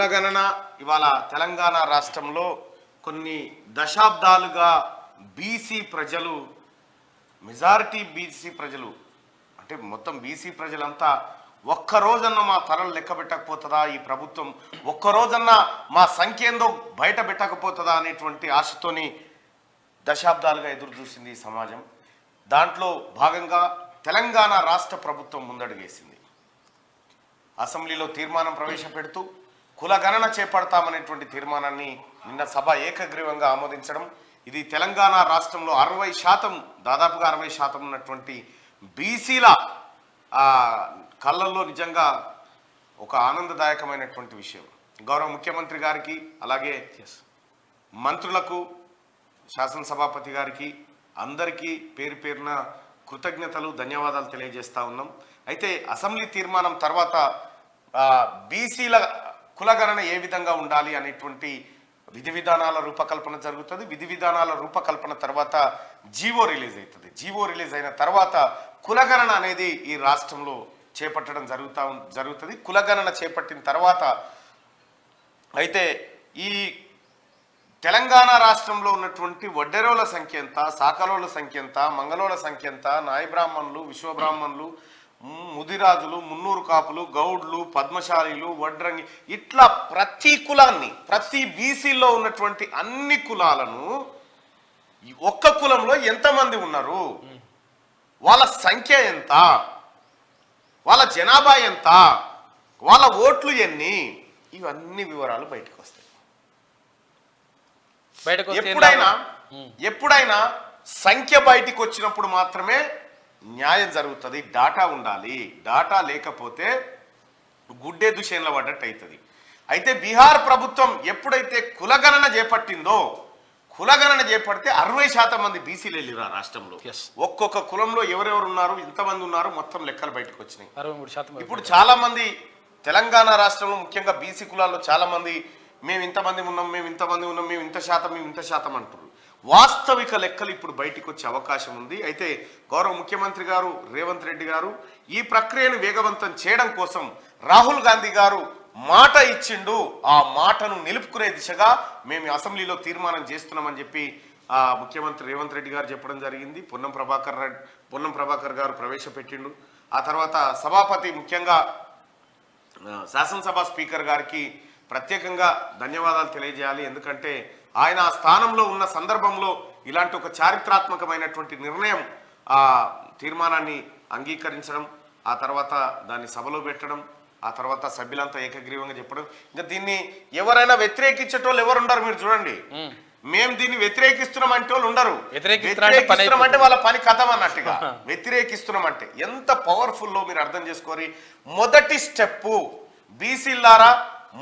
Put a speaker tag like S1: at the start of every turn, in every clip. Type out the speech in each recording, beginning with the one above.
S1: కులగణన ఇవాళ తెలంగాణ రాష్ట్రంలో కొన్ని దశాబ్దాలుగా బీసీ ప్రజలు మెజారిటీ బీసీ ప్రజలు అంటే మొత్తం బీసీ ప్రజలంతా ఒక్కరోజన్నా మా తలలు లెక్క పెట్టకపోతుందా ఈ ప్రభుత్వం, ఒక్కరోజన్నా మా సంఖ్య ఏందో బయట పెట్టకపోతుందా అనేటువంటి ఆశతోని దశాబ్దాలుగా ఎదురు చూసింది ఈ సమాజం. దాంట్లో భాగంగా తెలంగాణ రాష్ట్ర ప్రభుత్వం ముందడుగేసింది. అసెంబ్లీలో తీర్మానం ప్రవేశపెడుతూ కులగణన చేపడతామనేటువంటి తీర్మానాన్ని నిన్న సభ ఏకగ్రీవంగా ఆమోదించడం, ఇది తెలంగాణ రాష్ట్రంలో 60% దాదాపుగా 60% ఉన్నటువంటి బీసీల కళ్ళల్లో నిజంగా ఒక ఆనందదాయకమైనటువంటి విషయం. గౌరవ ముఖ్యమంత్రి గారికి, అలాగే మంత్రులకు, శాసనసభాపతి గారికి అందరికీ పేరు పేరున కృతజ్ఞతలు, ధన్యవాదాలు తెలియజేస్తా ఉన్నాం. అయితే అసెంబ్లీ తీర్మానం తర్వాత బీసీల కులగణన ఏ విధంగా ఉండాలి అనేటువంటి విధి విధానాల రూపకల్పన జరుగుతుంది. విధి విధానాల రూపకల్పన తర్వాత జీవో రిలీజ్ అవుతుంది. జీవో రిలీజ్ అయిన తర్వాత కులగణన అనేది ఈ రాష్ట్రంలో చేపట్టడం జరుగుతుంది. కులగణన చేపట్టిన తర్వాత అయితే ఈ తెలంగాణ రాష్ట్రంలో ఉన్నటువంటి వడ్డెరోల సంఖ్య ఎంత, సాకలోల సంఖ్య ఎంత, మంగళోల సంఖ్య ఎంత, నాయ బ్రాహ్మణులు, విశ్వబ్రాహ్మణులు, ముదిరాజులు, మున్నూరు కాపులు, గౌడ్లు, పద్మశాలీలు, వడ్రంగి, ఇట్లా ప్రతి కులాన్ని, ప్రతి బీసీలో ఉన్నటువంటి అన్ని కులాలను ఒక్క కులంలో ఎంతమంది ఉన్నారు, వాళ్ళ సంఖ్య ఎంత, వాళ్ళ జనాభా ఎంత, వాళ్ళ ఓట్లు ఎన్ని, ఇవన్నీ వివరాలు బయటకు వస్తాయి. ఎప్పుడైనా సంఖ్య బయటికి వచ్చినప్పుడు మాత్రమే న్యాయం జరుగుతుంది. డాటా ఉండాలి. డాటా లేకపోతే గుడ్డే దుషేన్ల పడ్డట్టు అవుతుంది. అయితే బీహార్ ప్రభుత్వం ఎప్పుడైతే కులగణన చేపట్టిందో, కులగణన చేపడితే 60% మంది బీసీలు వెళ్ళిరు ఆ రాష్ట్రంలో. ఒక్కొక్క కులంలో ఎవరెవరు ఉన్నారు, ఇంతమంది ఉన్నారు, మొత్తం లెక్కలు బయటకు వచ్చినాయి.
S2: 63%.
S1: ఇప్పుడు చాలా మంది తెలంగాణ రాష్ట్రంలో ముఖ్యంగా బీసీ కులాల్లో చాలా మంది మేము ఇంతమంది ఉన్నాం, మేము ఇంతమంది ఉన్నాం, మేము ఇంత శాతం అంటారు. వాస్తవిక లెక్కలు ఇప్పుడు బయటికి వచ్చే అవకాశం ఉంది. అయితే గౌరవ ముఖ్యమంత్రి గారు రేవంత్ రెడ్డి గారు ఈ ప్రక్రియను వేగవంతం చేయడం కోసం రాహుల్ గాంధీ గారు మాట ఇచ్చిండు. ఆ మాటను నిలుపుకునే దిశగా మేము అసెంబ్లీలో తీర్మానం చేస్తున్నామని చెప్పి ముఖ్యమంత్రి రేవంత్ రెడ్డి గారు చెప్పడం జరిగింది. పొన్నం ప్రభాకర్ గారు ప్రవేశపెట్టిండు. ఆ తర్వాత సభాపతి, ముఖ్యంగా శాసనసభ స్పీకర్ గారికి ప్రత్యేకంగా ధన్యవాదాలు తెలియజేయాలి. ఎందుకంటే ఆయన ఆ స్థానంలో ఉన్న సందర్భంలో ఇలాంటి ఒక చారిత్రాత్మకమైనటువంటి నిర్ణయం, ఆ తీర్మానాన్ని అంగీకరించడం, ఆ తర్వాత దాన్ని సభలో పెట్టడం, ఆ తర్వాత సభ్యులంతా ఏకగ్రీవంగా చెప్పడం. ఇంకా దీన్ని ఎవరైనా వ్యతిరేకించేటోళ్ళు ఎవరుండరు. మీరు చూడండి, మేము దీన్ని వ్యతిరేకిస్తున్నాం అంటే వాళ్ళు ఉండరు. వ్యతిరేకిస్తున్నామంటే వాళ్ళ పని కథం అన్నట్టుగా. వ్యతిరేకిస్తున్నామంటే ఎంత పవర్ఫుల్లో మీరు అర్థం చేసుకోరి. మొదటి స్టెప్పు బీసీలారా,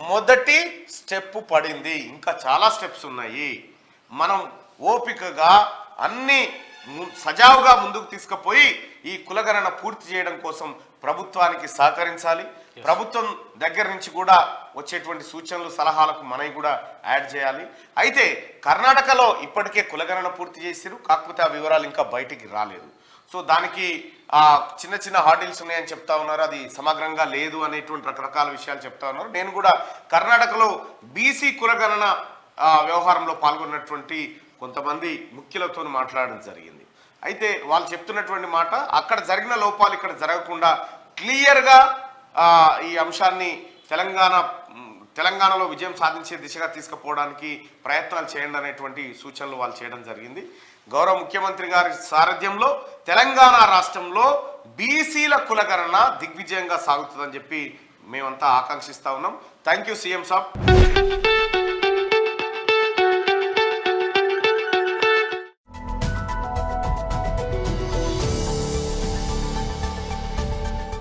S1: మొదటి స్టెప్ పడింది. ఇంకా చాలా స్టెప్స్ ఉన్నాయి. మనం ఓపికగా అన్ని సజావుగా ముందుకు తీసుకుపోయి ఈ కులగణన పూర్తి చేయడం కోసం ప్రభుత్వానికి సహకరించాలి. ప్రభుత్వం దగ్గర నుంచి కూడా వచ్చేటువంటి సూచనలు, సలహాలకు మనవి కూడా యాడ్ చేయాలి. అయితే కర్ణాటకలో ఇప్పటికే కులగణన పూర్తి చేసిరు, కాకపోతే ఆ వివరాలు ఇంకా బయటికి రాలేదు. సో దానికి చిన్న చిన్న హార్డిల్స్ ఉన్నాయని చెప్తా ఉన్నారు. అది సమగ్రంగా లేదు అనేటువంటి రకరకాల విషయాలు చెప్తా ఉన్నారు. నేను కూడా కర్ణాటకలో బీసీ కులగణన వ్యవహారంలో పాల్గొన్నటువంటి కొంతమంది ముఖ్యులతో మాట్లాడడం జరిగింది. అయితే వాళ్ళు చెప్తున్నటువంటి మాట, అక్కడ జరిగిన లోపాలు ఇక్కడ జరగకుండా క్లియర్గా ఈ అంశాన్ని తెలంగాణలో విజయం సాధించే దిశగా తీసుకుపోవడానికి ప్రయత్నాలు చేయండి అనేటువంటి సూచనలు వాళ్ళు చేయడం జరిగింది. గౌరవ ముఖ్యమంత్రి గారి సారథ్యంలో తెలంగాణ రాష్ట్రంలో బీసీల కులగణన దిగ్విజయంగా సాగుతుందని చెప్పి మేమంతా ఆకాంక్షిస్తా ఉన్నాం. Thank you CM Saab.